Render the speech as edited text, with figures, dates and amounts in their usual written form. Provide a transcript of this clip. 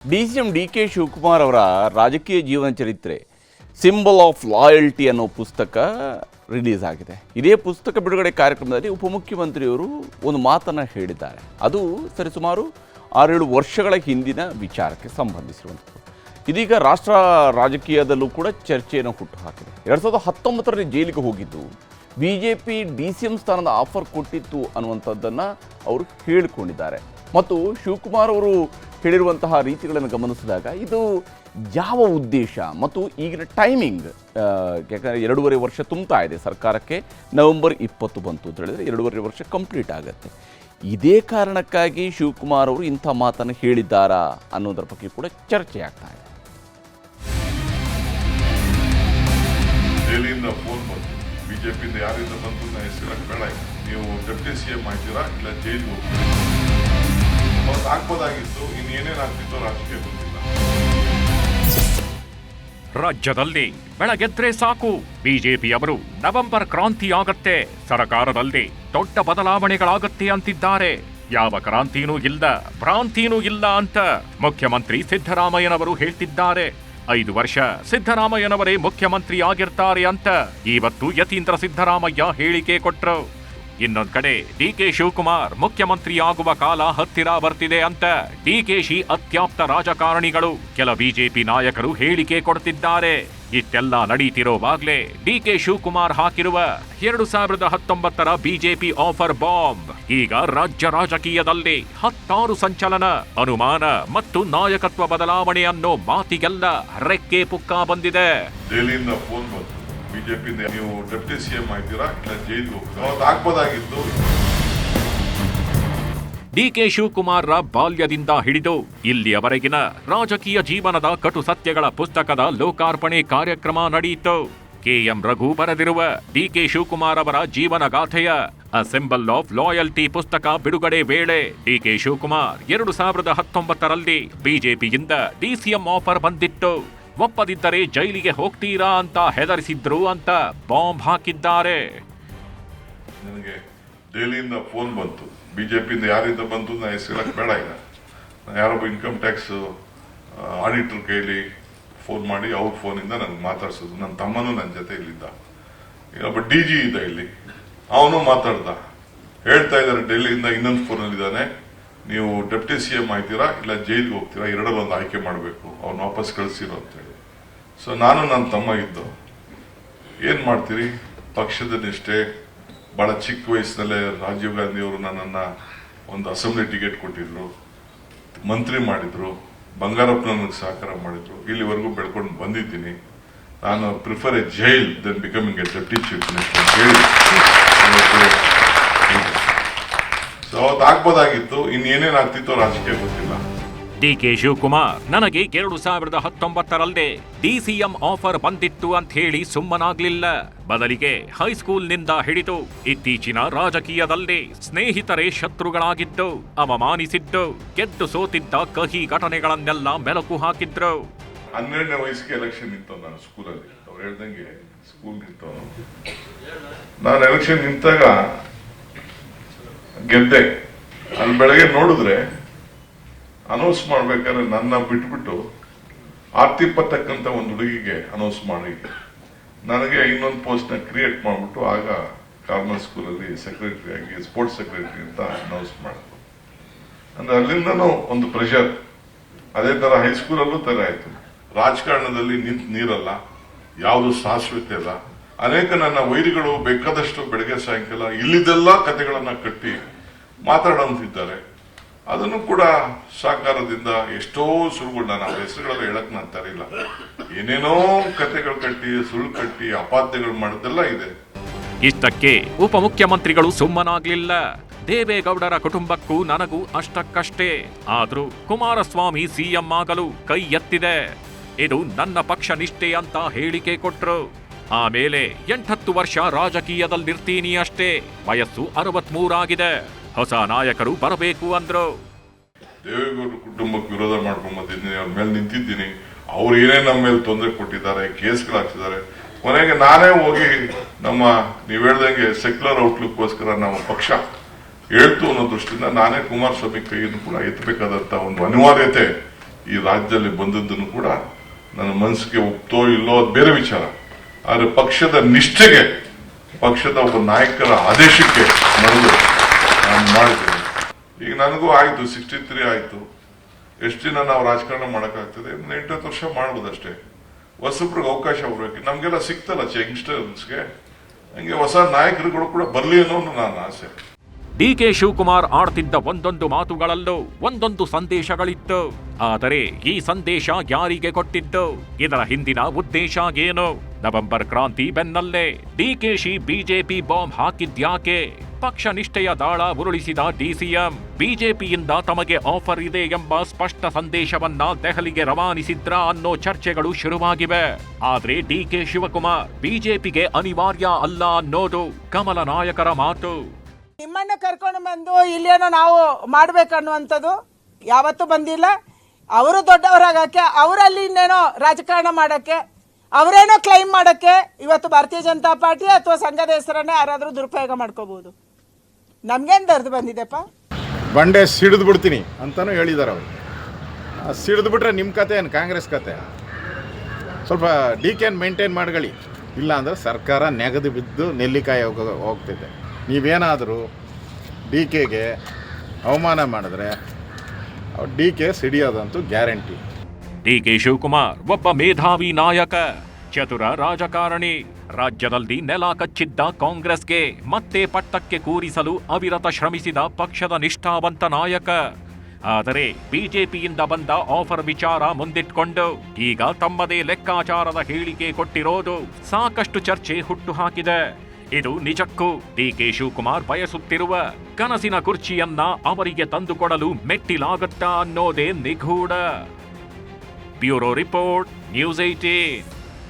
ಡಿ.ಸಿ.ಎಂ. ಡಿ.ಕೆ. ಶಿವಕುಮಾರ್ ಅವರ ರಾಜಕೀಯ ಜೀವನ ಚರಿತ್ರೆ ಸಿಂಬಲ್ ಆಫ್ ಲಾಯಲ್ಟಿ ಅನ್ನೋ ಪುಸ್ತಕ ರಿಲೀಸ್ ಆಗಿದೆ. ಇದೇ ಪುಸ್ತಕ ಬಿಡುಗಡೆ ಕಾರ್ಯಕ್ರಮದಲ್ಲಿ ಉಪಮುಖ್ಯಮಂತ್ರಿಯವರು ಒಂದು ಮಾತನ್ನು ಹೇಳಿದ್ದಾರೆ. ಅದು ಸರಿಸುಮಾರು 6-7 ವರ್ಷಗಳ ಹಿಂದಿನ ವಿಚಾರಕ್ಕೆ ಸಂಬಂಧಿಸಿರುವಂಥದ್ದು. ಇದೀಗ ರಾಷ್ಟ್ರ ರಾಜಕೀಯದಲ್ಲೂ ಕೂಡ ಚರ್ಚೆಯನ್ನು ಹುಟ್ಟುಹಾಕಿದೆ. 2019ರಲ್ಲಿ ಜೈಲಿಗೆ ಹೋಗಿದ್ದು BJP ಡಿ.ಸಿ.ಎಂ. ಸ್ಥಾನದ ಆಫರ್ ಕೊಟ್ಟಿತ್ತು ಅನ್ನುವಂಥದ್ದನ್ನು ಅವರು ಹೇಳಿಕೊಂಡಿದ್ದಾರೆ. ಮತ್ತು ಶಿವಕುಮಾರ್ ಅವರು ಹೇಳಿರುವಂತಹ ರೀತಿಗಳನ್ನು ಗಮನಿಸಿದಾಗ ಇದು ಯಾವ ಉದ್ದೇಶ ಮತ್ತು ಈಗಿನ ಟೈಮಿಂಗ್, ಯಾಕಂದರೆ 2.5 ವರ್ಷ ತುಂಬ್ತಾ ಇದೆ ಸರ್ಕಾರಕ್ಕೆ. ನವೆಂಬರ್ 20 ಬಂತು ಅಂತ ಹೇಳಿದರೆ 2.5 ವರ್ಷ ಕಂಪ್ಲೀಟ್ ಆಗುತ್ತೆ. ಇದೇ ಕಾರಣಕ್ಕಾಗಿ ಶಿವಕುಮಾರ್ ಅವರು ಇಂಥ ಮಾತನ್ನು ಹೇಳಿದ್ದಾರಾ ಅನ್ನೋದರ ಬಗ್ಗೆ ಕೂಡ ಚರ್ಚೆ ಆಗ್ತಾ ಇದೆ. ದೆಹಲಿಯಿಂದ ಫೋನ್ ಬಂತು, ಬಿಜೆಪಿಯಿಂದ ಯಾರಿಂದ ಬಂತು ನಾನು ಹೆಸರು ಬೇಡ, ನೀವು ಡೆಪ್ಟಿ CM ಆಗ್ತೀರಾ ಇಲ್ಲ ಜೈಲಿಗೆ ಹೋಗ್ತೀರಾ. ಅವ್ರು ಹಾಕ್ಬೋದಾಗಿತ್ತು, ಇನ್ನೇನೇನು ಆಗ್ತಿತ್ತು ರಾಜಕೀಯ ಗೊತ್ತಿಲ್ಲ. ರಾಜ್ಯದಲ್ಲಿ ಬೆಳಗೆದ್ರೆ ಸಾಕು, ಬಿಜೆಪಿಯವರು ನವೆಂಬರ್ ಕ್ರಾಂತಿ ಆಗತ್ತೆ, ಸರ್ಕಾರದಲ್ಲಿ ದೊಡ್ಡ ಬದಲಾವಣೆಗಳಾಗತ್ತೆ ಅಂತಿದ್ದಾರೆ. ಯಾವ ಕ್ರಾಂತಿನೂ ಇಲ್ಲ, ಭ್ರಾಂತಿನೂ ಇಲ್ಲ ಅಂತ ಮುಖ್ಯಮಂತ್ರಿ ಸಿದ್ದರಾಮಯ್ಯನವರು ಹೇಳ್ತಿದ್ದಾರೆ. 5 ವರ್ಷ ಸಿದ್ದರಾಮಯ್ಯನವರೇ ಮುಖ್ಯಮಂತ್ರಿ ಆಗಿರ್ತಾರೆ ಅಂತ ಇವತ್ತು ಯತೀಂದ್ರ ಸಿದ್ದರಾಮಯ್ಯ ಹೇಳಿಕೆ ಕೊಟ್ರು. ಇನ್ನೊಂದ್ ಕಡೆ ಡಿ.ಕೆ. ಶಿವಕುಮಾರ್ ಮುಖ್ಯಮಂತ್ರಿ ಆಗುವ ಕಾಲ ಹತ್ತಿರ ಬರ್ತಿದೆ ಅಂತ ಡಿಕೆಶಿ ಅತ್ಯಾಪ್ತ ರಾಜಕಾರಣಿಗಳು, ಕೆಲ ಬಿಜೆಪಿ ನಾಯಕರು ಹೇಳಿಕೆ ಕೊಡ್ತಿದ್ದಾರೆ. ಇಷ್ಟೆಲ್ಲ ನಡೀತಿರೋವಾಗ್ಲೇ ಡಿ.ಕೆ. ಶಿವಕುಮಾರ್ ಹಾಕಿರುವ 2019ರ ಬಿಜೆಪಿ ಆಫರ್ ಬಾಂಬ್ ಈಗ ರಾಜ್ಯ ರಾಜಕೀಯದಲ್ಲಿ 10 ಸಂಚಲನ, ಅನುಮಾನ ಮತ್ತು ನಾಯಕತ್ವ ಬದಲಾವಣೆ ಅನ್ನೋ ಮಾತಿಗೆಲ್ಲ ರೆಕ್ಕೆ ಪುಕ್ಕ ಬಂದಿದೆ. ದೆಹಲಿಯಿಂದ ಫೋನ್ ಬಂತು, ಬಿಜೆಪಿಯಿಂದ ನೀವು ಡೆಪ್ಟಿ CM ಆಗ್ತೀರಾ ಇಲ್ಲ ಜೈಲಿಗೆ ಹೋಗ್ತೀರಾ. ಅವ್ರು ಹಾಕ್ಬೋದಾಗಿತ್ತು. ಡಿ.ಕೆ. ಶಿವಕುಮಾರ್ರ ಬಾಲ್ಯದಿಂದ ಹಿಡಿದು ಇಲ್ಲಿಯವರೆಗಿನ ರಾಜಕೀಯ ಜೀವನದ ಕಟು ಸತ್ಯಗಳ ಪುಸ್ತಕದ ಲೋಕಾರ್ಪಣೆ ಕಾರ್ಯಕ್ರಮ ನಡೆಯಿತು. ಕೆ.ಎಂ. ರಘು ಬರೆದಿರುವ ಡಿ.ಕೆ. ಶಿವಕುಮಾರ್ ಅವರ ಜೀವನಗಾಥೆಯ ಅ ಸಿಂಬಲ್ ಆಫ್ ಲಾಯಲ್ಟಿ ಪುಸ್ತಕ ಬಿಡುಗಡೆ ವೇಳೆ ಡಿ.ಕೆ. ಶಿವಕುಮಾರ್ 2019ರಲ್ಲಿ ಬಿಜೆಪಿಯಿಂದ ಡಿ.ಸಿ.ಎಂ. ಆಫರ್ ಬಂದಿತ್ತು, ಒಪ್ಪದಿದ್ದರೆ ಜೈಲಿಗೆ ಹೋಗ್ತೀರಾ ಅಂತ ಹೆದರಿಸಿದ್ರು ಅಂತ ಬಾಂಬ್ ಹಾಕಿದ್ದಾರೆ. ನನಗೆ ದೆಹಲಿಯಿಂದ ಫೋನ್ ಬಂತು, ಬಿಜೆಪಿಯಿಂದ ಯಾರಿಂದ ಬಂತು ನಾನು ಹೆಸರು ಬೇಡ, ಈಗ ನಾನು ಯಾರೊಬ್ಬ ಇನ್ಕಮ್ ಟ್ಯಾಕ್ಸ್ ಆಡಿಟರ್ ಕೈಲಿ ಫೋನ್ ಮಾಡಿ ಅವ್ರ ಫೋನಿಂದ ನನಗೆ ಮಾತಾಡ್ಸೋದು. ನನ್ನ ತಮ್ಮನೂ ನನ್ನ ಜೊತೆ ಇಲ್ಲಿದ್ದ, ಒಬ್ಬ DG ಇದ್ದ ಇಲ್ಲಿ, ಅವನು ಮಾತಾಡ್ದ. ಹೇಳ್ತಾ ಇದ್ದಾರೆ ಡೆಲ್ಲಿಯಿಂದ ಇನ್ನೊಂದು ಫೋನಲ್ಲಿದ್ದಾನೆ, ನೀವು ಡೆಪ್ಟಿ CM ಆಗ್ತೀರಾ ಇಲ್ಲ ಜೈಲಿಗೆ ಹೋಗ್ತೀರಾ, ಎರಡರಲ್ಲಿ ಒಂದು ಆಯ್ಕೆ ಮಾಡಬೇಕು, ಅವ್ನು ವಾಪಸ್ ಕಳಿಸಿರೋ ಅಂತೇಳಿ. ಸೊ ನಾನು ನನ್ನ ತಮ್ಮ ಇದ್ದು ಏನು ಮಾಡ್ತೀರಿ, ಪಕ್ಷದ ನಿಷ್ಠೆ. ಬಹಳ ಚಿಕ್ಕ ವಯಸ್ಸಿನಲ್ಲೇ ರಾಜೀವ್ ಗಾಂಧಿ ಅವರು ನನ್ನನ್ನು ಒಂದು ಅಸೆಂಬ್ಲಿ ಟಿಕೆಟ್ ಕೊಟ್ಟಿದ್ರು, ಮಂತ್ರಿ ಮಾಡಿದ್ರು, ಬಂಗಾರಪ್ಪ ನನಗೆ ಸಹಕಾರ ಮಾಡಿದ್ರು, ಇಲ್ಲಿವರೆಗೂ ಬೆಳ್ಕೊಂಡು ಬಂದಿದ್ದೀನಿ. ನಾನು prefer a jail than becoming a deputy chief minister ಅಂತ ಹೇಳಿ ಸೊ ಅವತ್ತು ಆಗ್ಬೋದಾಗಿತ್ತು, ಇನ್ನೇನೇನು ಆಗ್ತಿತ್ತೋ ರಾಜಕೀಯ ಗೊತ್ತಿಲ್ಲ. ಡಿ.ಕೆ. ಶಿವಕುಮಾರ್ ನನಗೆ 2019ರಲ್ಲೇ ಡಿ.ಸಿ.ಎಂ. ಆಫರ್ ಬಂದಿತ್ತು ಅಂತ ಹೇಳಿ ಸುಮ್ಮನಾಗ್ಲಿಲ್ಲ. ಬದಲಿಗೆ ಹೈಸ್ಕೂಲ್ನಿಂದ ಹಿಡಿದು ಇತ್ತೀಚಿನ ರಾಜಕೀಯದಲ್ಲಿ ಸ್ನೇಹಿತರೇ ಶತ್ರುಗಳಾಗಿದ್ದು, ಅವಮಾನಿಸಿದ್ದು, ಗೆದ್ದು ಸೋತಿದ್ದ ಕಹಿ ಘಟನೆಗಳನ್ನೆಲ್ಲ ಮೆಲುಕು ಹಾಕಿದ್ರು. 12ನೇ ವಯಸ್ಸಿಗೆ ಎಲೆಕ್ಷನ್ ನಿಂತವ್ ನಾನು ಸ್ಕೂಲಲ್ಲಿ. ಅವ್ರು ಹೇಳ್ದಂಗೆ ಸ್ಕೂಲ್ ನಿಂತವನು. ನಾನು ಎಲೆಕ್ಷನ್ ನಿಂತಾಗ ಗೆದ್ದೆ. ಅಲ್ಲಿ ಬೆಳಗ್ಗೆ ನೋಡಿದ್ರೆ ಅನೌನ್ಸ್ ಮಾಡ್ಬೇಕಾದ್ರೆ ನನ್ನ ಬಿಟ್ಬಿಟ್ಟು ಆರ್ತಿ ಪಟ್ಟಕ್ಕಂತ ಒಂದು ಹುಡುಗಿಗೆ ಅನೌನ್ಸ್ ಮಾಡಿ ನನಗೆ ಇನ್ನೊಂದು ಪೋಸ್ಟ್ ನ ಕ್ರಿಯೇಟ್ ಮಾಡ್ಬಿಟ್ಟು ಆಗ ಕಾರ್ಮಲ್ ಸ್ಕೂಲಲ್ಲಿ ಸೆಕ್ರೆಟರಿ ಆಗಿ ಸ್ಪೋರ್ಟ್ಸ್ ಸೆಕ್ರೆಟರಿ ಅಂತ ಅನೌನ್ಸ್ ಮಾಡಿದ್ರು. ಅಂದ್ರೆ ಅಲ್ಲಿಂದನೂ ಒಂದು ಪ್ರೆಷರ್. ಅದೇ ತರ ಹೈಸ್ಕೂಲಲ್ಲೂ ತರ ಆಯ್ತು. ರಾಜಕಾರಣದಲ್ಲಿ ನಿಂತ ನೀರಲ್ಲ, ಯಾವುದು ಶಾಶ್ವತ ಇಲ್ಲ. ಅನೇಕ ನನ್ನ ವೈರಿಗಳು ಬೇಕಾದಷ್ಟು ಬೆಳಗ್ಗೆ ಸಾಯಂಕಾಲ ಇಲ್ಲಿದ್ದೆಲ್ಲ ಕಥೆಗಳನ್ನ ಕಟ್ಟಿ ಮಾತಾಡೋಂತಿದ್ದಾರೆ. ಅದನ್ನು ಕೂಡ ಸಹಕಾರದಿಂದ ಎಷ್ಟೋ ಸುಳ್ಳುಗಳು, ನಾನು ಆ ಹೆಸರುಗಳೆಲ್ಲ ಹೇಳಕ್ ನಾನು ತರಿಲ್ಲ, ಏನೇನೋ ಕಥೆಗಳು ಕಟ್ಟಿ ಸುಳ್ಳು ಕಟ್ಟಿ ಅಪಾದ್ಯಗಳು ಮಾಡೋದೆಲ್ಲ ಇದೆ. ಇಷ್ಟಕ್ಕೆ ಉಪಮುಖ್ಯಮಂತ್ರಿಗಳು ಸುಮ್ಮನಾಗ್ಲಿಲ್ಲ. ದೇವೇಗೌಡರ ಕುಟುಂಬಕ್ಕೂ ನನಗೂ ಅಷ್ಟಕ್ಕಷ್ಟೇ, ಆದ್ರೂ ಕುಮಾರಸ್ವಾಮಿ CM ಆಗಲು ಕೈ ಎತ್ತಿದೆ, ಇದು ನನ್ನ ಪಕ್ಷ ನಿಷ್ಠೆ ಅಂತ ಹೇಳಿಕೆ ಕೊಟ್ರು. ಆಮೇಲೆ 8-10 ವರ್ಷ ರಾಜಕೀಯದಲ್ಲಿರ್ತೀನಿ ಅಷ್ಟೇ, ವಯಸ್ಸು 63 ಆಗಿದೆ, ಹೊಸ ನಾಯಕರು ಬರಬೇಕು ಅಂದ್ರು. ದೇವೇಗೌಡರ ಕುಟುಂಬಕ್ಕೆ ವಿರೋಧ ಮಾಡ್ಕೊಂಡ್ ಬಂದಿದ್ದೀನಿ, ಅವ್ರ ಮೇಲೆ ನಿಂತಿದ್ದೀನಿ. ಅವ್ರು ಏನೇ ನಮ್ಮ ಮೇಲೆ ತೊಂದರೆ ಕೊಟ್ಟಿದ್ದಾರೆ, ಕೇಸ್ಗಳಾಗ್ತಿದ್ದಾರೆ. ಕೊನೆಗೆ ನಾನೇ ಹೋಗಿ ನಮ್ಮ ನೀವ್ ಹೇಳ್ದಂಗೆ ಸೆಕ್ಯುಲರ್ ಔಟ್ಲುಕ್ಗೋಸ್ಕರ ನಮ್ಮ ಪಕ್ಷ ಹೇಳ್ತು ಅನ್ನೋ ದೃಷ್ಟಿಯಿಂದ ನಾನೇ ಕುಮಾರಸ್ವಾಮಿ ಕೈಯನ್ನು ಕೂಡ ಎತ್ತಬೇಕಾದಂತ ಒಂದು ಅನಿವಾರ್ಯತೆ ಈ ರಾಜ್ಯದಲ್ಲಿ ಬಂದದ್ದನ್ನು ಕೂಡ ನನ್ನ ಮನಸ್ಸಿಗೆ ಒಪ್ತೋ ಇಲ್ಲೋ ಅದು ಬೇರೆ ವಿಚಾರ. ಆದ್ರೆ ಪಕ್ಷದ ನಿಷ್ಠೆಗೆ, ಪಕ್ಷದ ಒಬ್ಬ ನಾಯಕರ ಆದೇಶಕ್ಕೆ ನಡೆದು ನಾನು ಮಾಡಿದ್ದೇನೆ. ಈಗ ನನಗೂ ಆಯ್ತು, 63 ಆಯ್ತು. ಎಷ್ಟು ದಿನ ನಾವು ರಾಜಕಾರಣ ಮಾಡಕ್ಕಾಗ್ತದೆ? 8 ವರ್ಷ ಮಾಡ್ಬೋದಷ್ಟೇ. ಹೊಸಬ್ರಿಗೆ ಅವಕಾಶ ಬರ್ಬೇಕು. ನಮ್ಗೆಲ್ಲ ಸಿಕ್ತಲ್ಲ ಯಂಗ್ಸ್ಟರ್ಸ್ಗೆ, ಹಂಗೆ ಹೊಸ ನಾಯಕರುಗಳು ಕೂಡ ಬರ್ಲಿ ಅನ್ನೋ ನನ್ನ ಆಸೆ. ಡಿಕೆ ಶಿವಕುಮಾರ್ ಆಡ್ತಿದ್ದ ಒಂದೊಂದು ಮಾತುಗಳಲ್ಲೂ ಒಂದೊಂದು ಸಂದೇಶಗಳಿತ್ತು. ಆದರೆ ಈ ಸಂದೇಶ ಯಾರಿಗೆ ಕೊಟ್ಟಿದ್ದು? ಇದರ ಹಿಂದಿನ ಉದ್ದೇಶ ಏನು? ನವೆಂಬರ್ ಕ್ರಾಂತಿ ಬೆನ್ನಲ್ಲೇ ಡಿಕೆಶಿ ಬಿಜೆಪಿ ಬಾಂಬ್ ಹಾಕಿದ್ಯಾಕೆ? ಪಕ್ಷ ನಿಷ್ಠೆಯ ದಾಳ ಉರುಳಿಸಿದ ಡಿಸಿಎಂ ಬಿಜೆಪಿಯಿಂದ ತಮಗೆ ಆಫರ್ ಇದೆ ಎಂಬ ಸ್ಪಷ್ಟ ಸಂದೇಶವನ್ನ ದೆಹಲಿಗೆ ರವಾನಿಸಿದ್ರ ಅನ್ನೋ ಚರ್ಚೆಗಳು ಶುರುವಾಗಿವೆ. ಆದ್ರೆ ಡಿಕೆ ಶಿವಕುಮಾರ್ ಬಿಜೆಪಿಗೆ ಅನಿವಾರ್ಯ ಅಲ್ಲ ಅನ್ನೋದು ಕಮಲ ನಾಯಕರ ಮಾತು. ನಿಮ್ಮನ್ನ ಕರ್ಕೊಂಡು ಬಂದು ಇಲ್ಲೇನೋ ನಾವು ಮಾಡ್ಬೇಕನ್ನುವಂಥದ್ದು ಯಾವತ್ತೂ ಬಂದಿಲ್ಲ. ಅವರು ದೊಡ್ಡವರಾಗಕ್ಕೆ, ಅವರಲ್ಲಿ ಇನ್ನೇನೋ ರಾಜಕಾರಣ ಮಾಡಕ್ಕೆ, ಅವರೇನೋ ಕ್ಲೈಮ್ ಮಾಡಕ್ಕೆ ಇವತ್ತು ಭಾರತೀಯ ಜನತಾ ಪಾರ್ಟಿ ಅಥವಾ ಸಂಘದ ಹೆಸರನ್ನೇ ಯಾರಾದರೂ ದುರುಪಯೋಗ ಮಾಡ್ಕೋಬಹುದು. ನಮ್ಗೇನು ದರ್ದು ಬಂದಿದೆಪ್ಪ? ಬಂಡೆ ಸಿಡಿದು ಬಿಡ್ತೀನಿ ಅಂತಲೂ ಹೇಳಿದ್ದಾರೆ ಅವರು. ಸಿಡಿದು ಬಿಟ್ರೆ ನಿಮ್ಮ ಕತೆ ಏನು ಕಾಂಗ್ರೆಸ್ ಕತೆ? ಸ್ವಲ್ಪ ಡಿ ಕೆನ್ ಮೇಂಟೈನ್ ಮಾಡ್ಕೊಳ್ಳಿ, ಇಲ್ಲ ಅಂದರೆ ಸರ್ಕಾರ ನೆಗೆದು ಬಿದ್ದು ನೆಲ್ಲಿಕಾಯಿ ಹೋಗ್ತಿದೆ. ನೀವೇನಾದರೂ ಡಿ ಕೆಗೆ ಅವಮಾನ ಮಾಡಿದ್ರೆ ಡಿ ಕೆ ಸಿಡಿಯೋದಂತೂ ಗ್ಯಾರಂಟಿ. ಡಿಕೆ ಶಿವಕುಮಾರ್ ಒಬ್ಬ ಮೇಧಾವಿ ನಾಯಕ, ಚತುರ ರಾಜಕಾರಣಿ. ರಾಜ್ಯದಲ್ಲಿ ನೆಲ ಕಚ್ಚಿದ್ದ ಕಾಂಗ್ರೆಸ್ಗೆ ಮತ್ತೆ ಪಟ್ಟಕ್ಕೆ ಕೂರಿಸಲು ಅವಿರತ ಶ್ರಮಿಸಿದ ಪಕ್ಷದ ನಿಷ್ಠಾವಂತ ನಾಯಕ. ಆದರೆ ಬಿಜೆಪಿಯಿಂದ ಬಂದ ಆಫರ್ ವಿಚಾರ ಮುಂದಿಟ್ಕೊಂಡು ಈಗ ತಮ್ಮದೇ ಲೆಕ್ಕಾಚಾರದ ಹೇಳಿಕೆ ಕೊಟ್ಟಿರೋದು ಸಾಕಷ್ಟು ಚರ್ಚೆ ಹುಟ್ಟುಹಾಕಿದೆ. ಇದು ನಿಜಕ್ಕೂ ಡಿಕೆ ಶಿವಕುಮಾರ್ ಬಯಸುತ್ತಿರುವ ಕನಸಿನ ಕುರ್ಚಿಯನ್ನ ಅವರಿಗೆ ತಂದುಕೊಡಲು ಮೆಟ್ಟಿಲಾಗತ್ತಾ ಅನ್ನೋದೇ ನಿಗೂಢ. Bureau report, news 18.